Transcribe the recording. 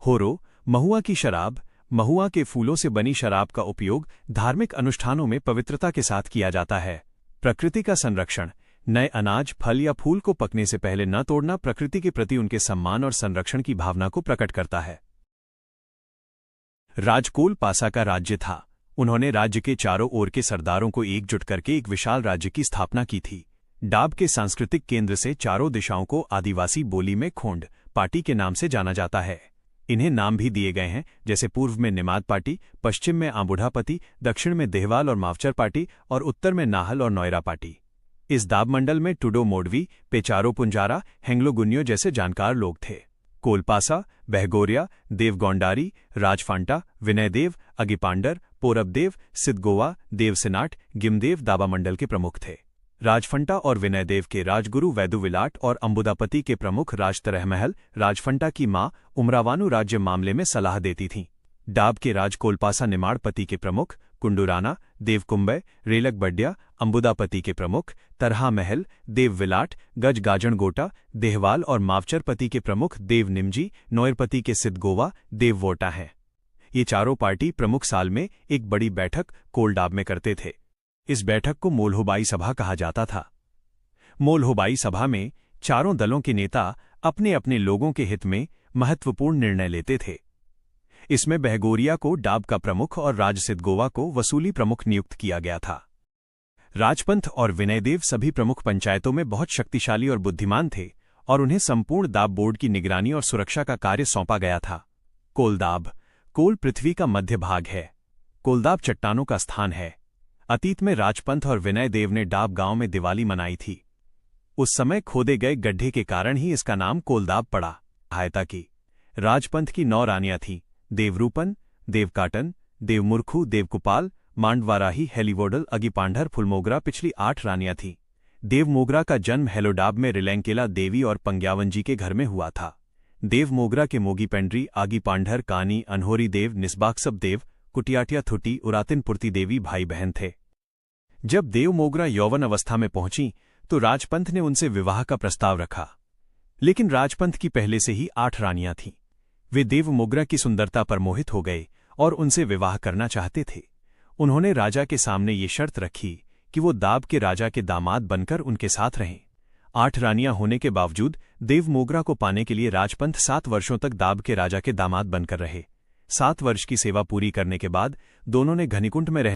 होरो, महुआ की शराब। महुआ के फूलों से बनी शराब का उपयोग धार्मिक अनुष्ठानों में पवित्रता के साथ किया जाता है। प्रकृति का संरक्षण। नए अनाज, फल या फूल को पकने से पहले न तोड़ना प्रकृति के प्रति उनके सम्मान और संरक्षण की भावना को प्रकट करता है। राज कोलपासा का राज्य था। उन्होंने राज्य के चारों ओर के सरदारों को एकजुट करके एक विशाल राज्य की स्थापना की थी। डाब के सांस्कृतिक केंद्र से चारों दिशाओं को आदिवासी बोली में खोंड पाटी के नाम से जाना जाता है। इन्हें नाम भी दिए गए हैं, जैसे पूर्व में निमाद पाटी, पश्चिम में आंबुढ़ापति, दक्षिण में देहवाल और मावचर पाटी और उत्तर में नाहल और नौयरा पाटी। इस दाब मंडल में टुडो मोडवी, पेचारो पुंजारा, हेंगलोगुन्यो जैसे जानकार लोग थे। कोलपासा, बहगोरिया, देवगौंडारी, राजफांटा, विनयदेव, अगिपांडर, पोरबदेव, सिद्धगोवा, देवसिनाट, गिमदेव दाबा मंडल के प्रमुख थे। राजफंटा और विनयदेव के राजगुरु वैदुविलाट और अंबुदापति के प्रमुख राजतरहमहल, राजफंटा की मां उमरावानु राज्य मामले में सलाह देती थीं। डाब के राज कोलपासा निमाड़पति के प्रमुख कुंडुराना, देवकुंबय, रेलक बड्या, अंबुदापति के प्रमुख तरहा महल, देवविलाट, गज गाजणगोटा, देहवाल और मावचरपति के प्रमुख देव निमजी, नोयरपति के सिद्धगोवा, देववोटा हैं। ये चारों पार्टी प्रमुख साल में एक बड़ी बैठक कोलडाब में करते थे। इस बैठक को मोल्होबाई सभा कहा जाता था। मोल्होबाई सभा में चारों दलों के नेता अपने अपने लोगों के हित में महत्वपूर्ण निर्णय लेते थे। इसमें बहगोरिया को डाब का प्रमुख और राज सिद्धगोवा को वसूली प्रमुख नियुक्त किया गया था। राजपंथ और विनयदेव सभी प्रमुख पंचायतों में बहुत शक्तिशाली और बुद्धिमान थे और उन्हें संपूर्ण दाब बोर्ड की निगरानी और सुरक्षा का कार्य सौंपा गया था। कोलदाब। कोल पृथ्वी का मध्य भाग है। कोलदाब चट्टानों का स्थान है। अतीत में राजपंथ और विनयदेव ने डाब गांव में दिवाली मनाई थी। उस समय खोदे गए गड्ढे के कारण ही इसका नाम कोलदाब पड़ा। सहायता की। राजपंथ की 9 रानियां थीं: देवरूपन, देवकाटन, देवमुरखू, देवकुपाल, मांडवाराही, हेलीवोडल, अगिपांडर, फुलमोगरा पिछली 8 रानियां थीं। देवमोगरा का जन्म हेलोडाब में रिलैंकेला देवी और पंग्यावंजी के घर में हुआ था। देवमोगरा के मोगीपेंड्री, आगिपांडर, कानी, अनहोरी देव, निस्बाक्सब देव, कुटियाटिया थुटी, उरातिन पुर्ती देवी भाई बहन थे। जब देवमोगरा यौवन अवस्था में पहुंची तो राजपंथ ने उनसे विवाह का प्रस्ताव रखा, लेकिन राजपंथ की पहले से ही 8 रानियां थीं। वे देवमोगरा की सुंदरता पर मोहित हो गए और उनसे विवाह करना चाहते थे। उन्होंने राजा के सामने ये शर्त रखी कि वो दाब के राजा के दामाद बनकर उनके साथ रहें। 8 रानियां होने के बावजूद देवमोगरा को पाने के लिए राजपंथ 7 वर्षों तक दाब के राजा के दामाद बनकर रहे। 7 वर्ष की सेवा पूरी करने के बाद दोनों ने घनीकुंठ में रह